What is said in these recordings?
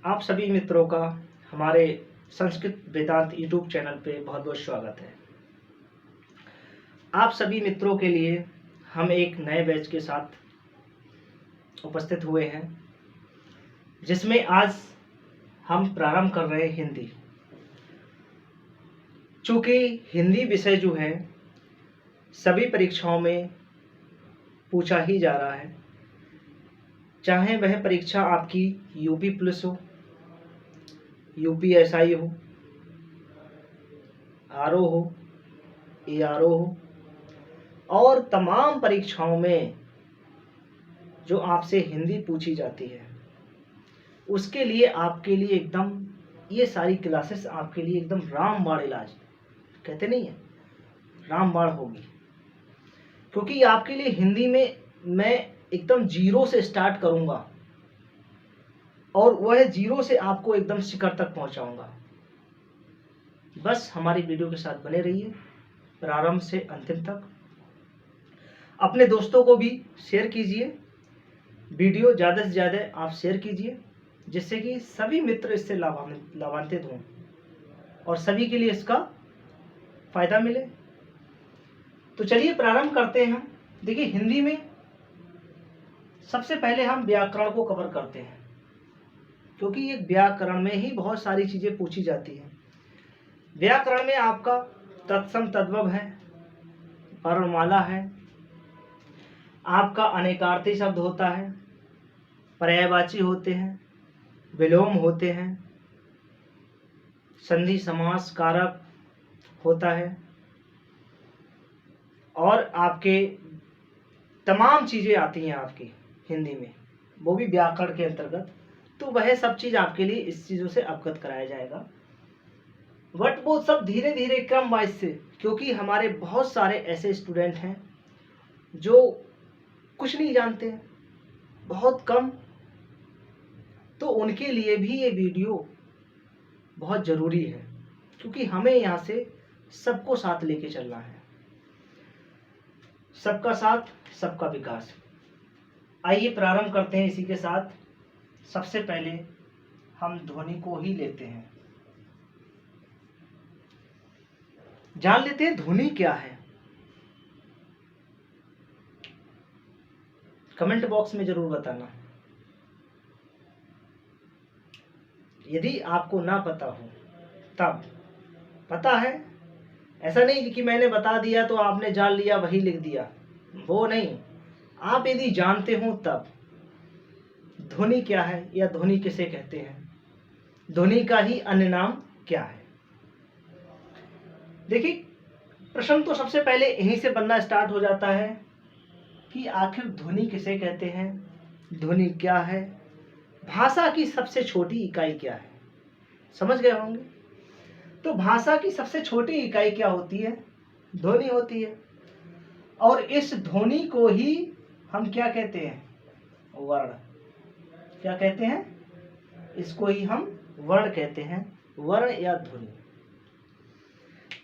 आप सभी मित्रों का हमारे संस्कृत वेदांत यूट्यूब चैनल पे बहुत बहुत स्वागत है। आप सभी मित्रों के लिए हम एक नए बैच के साथ उपस्थित हुए हैं, जिसमें आज हम प्रारंभ कर रहे हैं हिंदी। चूँकि हिंदी विषय जो है सभी परीक्षाओं में पूछा ही जा रहा है, चाहे वह परीक्षा आपकी यूपी पुलिस हो, यूपीएसआई हो, आरओ हो, एआरओ हो और तमाम परीक्षाओं में जो आपसे हिंदी पूछी जाती है, उसके लिए आपके लिए एकदम ये सारी क्लासेस आपके लिए एकदम रामबाण इलाज कहते नहीं है, रामबाण होगी। क्योंकि आपके लिए हिंदी में मैं एकदम जीरो से स्टार्ट करूंगा और वह जीरो से आपको एकदम शिखर तक पहुंचाऊंगा। बस हमारी वीडियो के साथ बने रहिए प्रारंभ से अंतिम तक। अपने दोस्तों को भी शेयर कीजिए, वीडियो ज़्यादा से ज़्यादा आप शेयर कीजिए, जिससे कि सभी मित्र इससे लाभान्वित हों और सभी के लिए इसका फायदा मिले। तो चलिए प्रारंभ करते हैं हम। देखिए, हिंदी में सबसे पहले हम व्याकरण को कवर करते हैं, क्योंकि एक व्याकरण में ही बहुत सारी चीज़ें पूछी जाती हैं। व्याकरण में आपका तत्सम तद्भव है, वर्णमाला है, आपका अनेकार्थी शब्द होता है, पर्यायवाची होते हैं, विलोम होते हैं, संधि समास कारक होता है और आपके तमाम चीज़ें आती हैं आपकी हिंदी में, वो भी व्याकरण के अंतर्गत। तो वह सब चीज़ आपके लिए इस चीज़ों से अवगत कराया जाएगा, बट वो सब धीरे धीरे क्रम वाइज से, क्योंकि हमारे बहुत सारे ऐसे स्टूडेंट हैं जो कुछ नहीं जानते हैं, बहुत कम। तो उनके लिए भी ये वीडियो बहुत ज़रूरी है, क्योंकि हमें यहाँ से सबको साथ लेके चलना है। सबका साथ सबका विकास। आइए प्रारंभ करते हैं इसी के साथ। सबसे पहले हम ध्वनि को ही लेते हैं, जान लेते हैं ध्वनि क्या है। कमेंट बॉक्स में जरूर बताना यदि आपको ना पता हो तब। पता है, ऐसा नहीं कि मैंने बता दिया तो आपने जान लिया वही लिख दिया, वो नहीं। आप यदि जानते हो तब ध्वनि क्या है या ध्वनि किसे कहते हैं, ध्वनि का ही अन्य नाम क्या है। देखिए, प्रश्न तो सबसे पहले यहीं से बनना स्टार्ट हो जाता है कि आखिर ध्वनि किसे कहते हैं, ध्वनि क्या है, भाषा की सबसे छोटी इकाई क्या है। समझ गए होंगे। तो भाषा की सबसे छोटी इकाई क्या होती है? ध्वनि होती है। और इस ध्वनि को ही हम क्या कहते हैं? वर्ण। क्या कहते हैं? इसको ही हम वर्ण कहते हैं, वर्ण या ध्वनि।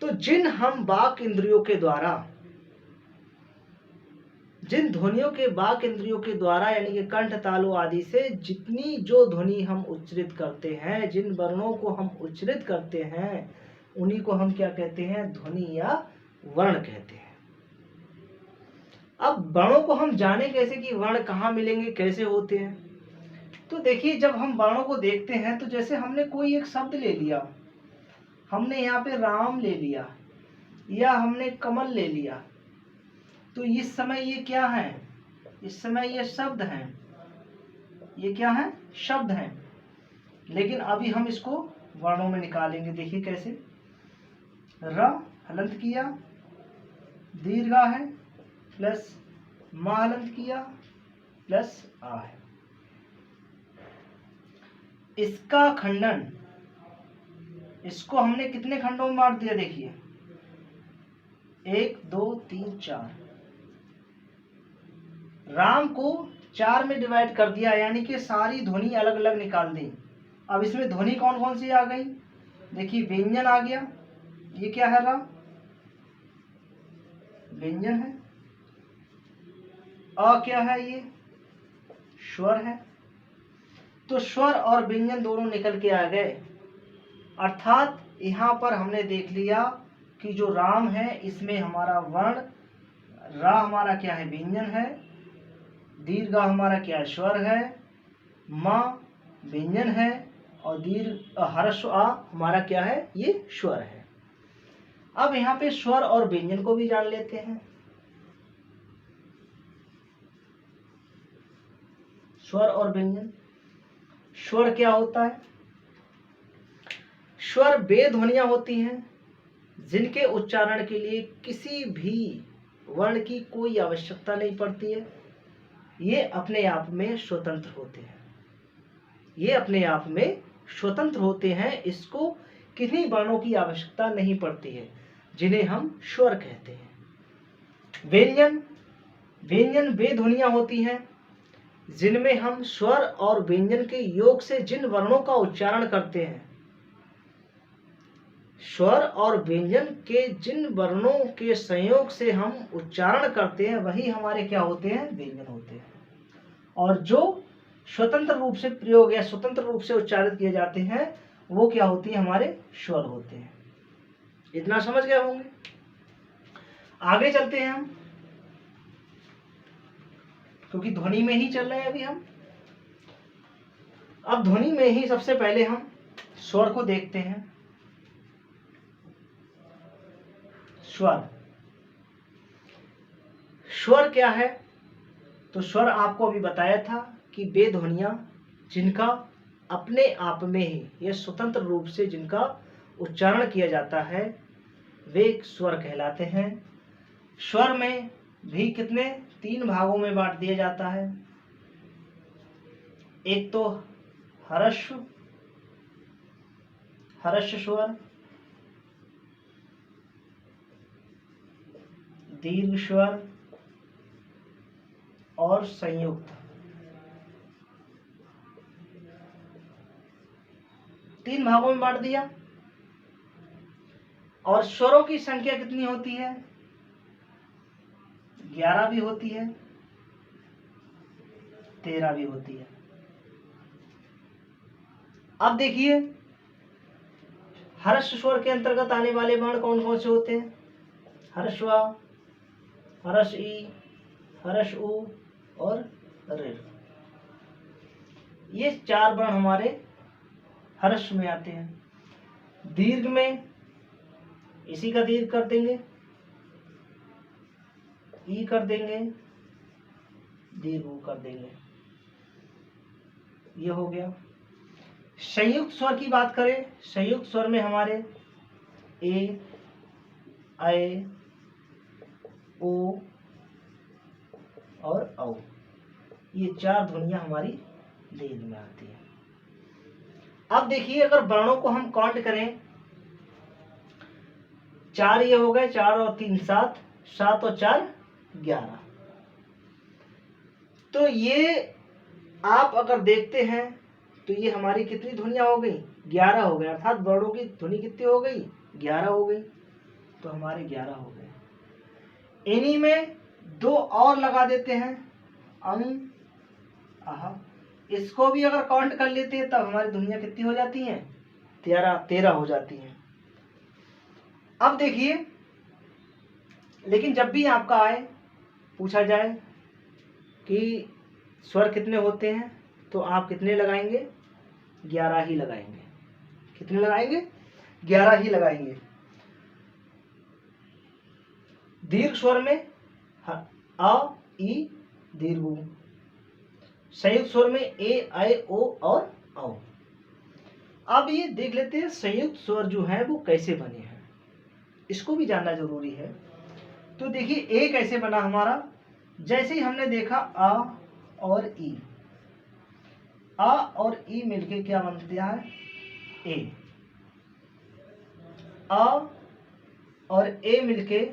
तो जिन वाक इंद्रियों के द्वारा, जिन ध्वनियों के वाक इंद्रियों के द्वारा यानी कि कंठ तालु आदि से जितनी जो ध्वनि हम उच्चरित करते हैं, जिन वर्णों को हम उच्चरित करते हैं, उन्हीं को हम क्या कहते हैं? ध्वनि या वर्ण कहते हैं। अब वर्णों को हम जाने कैसे कि वर्ण कहाँ मिलेंगे, कैसे होते हैं। तो देखिए, जब हम वर्णों को देखते हैं तो जैसे हमने कोई एक शब्द ले लिया, हमने यहाँ पे राम ले लिया या हमने कमल ले लिया, तो इस समय ये क्या है? इस समय ये शब्द हैं, ये क्या है? शब्द हैं। लेकिन अभी हम इसको वर्णों में निकालेंगे। देखिए कैसे, र हलंत किया, दीर्घा है, प्लस मा हलंत किया, प्लस आ है। इसका खंडन, इसको हमने कितने खंडों में बांट दिया? देखिए, 1 2 3 4। राम को 4 में डिवाइड कर दिया, यानी कि सारी ध्वनि अलग अलग निकाल दी। अब इसमें ध्वनि कौन कौन सी आ गई? देखिए, व्यंजन आ गया, ये क्या है? राम व्यंजन है। अ क्या है? ये स्वर है। तो स्वर और व्यंजन दोनों निकल के आ गए। अर्थात यहाँ पर हमने देख लिया कि जो राम है इसमें हमारा वर्ण, रा हमारा क्या है, व्यंजन है, दीर्घा हमारा क्या है, स्वर है, माँ व्यंजन है, और दीर्घ ह्रस्व आ हमारा क्या है, ये स्वर है। अब यहाँ पे स्वर और व्यंजन को भी जान लेते हैं। स्वर और व्यंजन। स्वर क्या होता है? स्वर वे ध्वनियां होती हैं जिनके उच्चारण के लिए किसी भी वर्ण की कोई आवश्यकता नहीं पड़ती है। ये अपने आप में स्वतंत्र होते हैं। ये अपने आप में स्वतंत्र होते हैं। इसको किन्हीं वर्णों की आवश्यकता नहीं पड़ती है, जिन्हें हम स्वर कहते हैं। व्यंजन। व्यंजन वे ध्वनियां होती हैं जिनमें हम स्वर और व्यंजन के योग से जिन वर्णों का उच्चारण करते हैं, स्वर और व्यंजन के जिन वर्णों के संयोग से हम उच्चारण करते हैं वही हमारे क्या होते हैं, व्यंजन होते हैं। और जो स्वतंत्र रूप से प्रयोग या स्वतंत्र रूप से उच्चारित किए जाते हैं वो क्या होती है, हमारे स्वर होते हैं। इतना समझ गए होंगे। आगे चलते हैं हम, क्योंकि ध्वनि में ही चल रहे हैं अभी हम। अब ध्वनि में ही सबसे पहले हम स्वर को देखते हैं। स्वर। स्वर क्या है? तो स्वर आपको अभी बताया था कि वे ध्वनियां जिनका अपने आप में ही या स्वतंत्र रूप से जिनका उच्चारण किया जाता है वे स्वर कहलाते हैं। स्वर में भी कितने, 3 भागों में बांट दिया जाता है। एक तो ह्रस्व स्वर, दीर्घ स्वर और संयुक्त। 3 भागों में बांट दिया। और स्वरों की संख्या कितनी होती है? 11 भी होती है, 13 भी होती है। अब देखिए ह्रस्व स्वर के अंतर्गत आने वाले वर्ण कौन कौन से होते हैं? ह्रस्व आ, ह्रस्व ई, ह्रस्व उ और ऋ। ये 4 वर्ण हमारे ह्रस्व में आते हैं। दीर्घ में इसी का दीर्घ कर देंगे, ई कर देंगे, दीर्घ उ कर देंगे, ये हो गया। संयुक्त स्वर की बात करें, संयुक्त स्वर में हमारे ए, ऐ, ओ और औ, ये 4 ध्वनियां हमारी दीर्घ में आती है। अब देखिए अगर वर्णों को हम काउंट करें, 4 ये हो गए, 4 और 3 7, 7 और 4 11। तो ये आप अगर देखते हैं तो ये हमारी कितनी ध्वनियां हो गई, 11 हो गए। अर्थात वर्णों की ध्वनि कितनी हो गई, 11 हो गई। तो हमारे 11 हो गए। इन्हीं में 2 और लगा देते हैं, अं, आहा। इसको भी अगर काउंट कर लेते हैं तब हमारी ध्वनियां कितनी हो जाती हैं, 13 हो जाती हैं। अब देखिए, लेकिन जब भी आपका आए पूछा जाए कि स्वर कितने होते हैं तो आप कितने लगाएंगे, 11 ही लगाएंगे। कितने लगाएंगे, 11 ही लगाएंगे। दीर्घ स्वर में आ, ई, दीर्घ उ। संयुक्त स्वर में ए, ऐ, ओ और औ। अब ये देख लेते हैं संयुक्त स्वर जो है वो कैसे बने हैं, इसको भी जानना जरूरी है। तो देखिए ए कैसे बना हमारा, जैसे ही हमने देखा आ और ई, आ और ई मिलके क्या बनता है, ए। आ और ए मिलके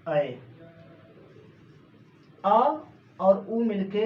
ऐ, आ और उ मिलके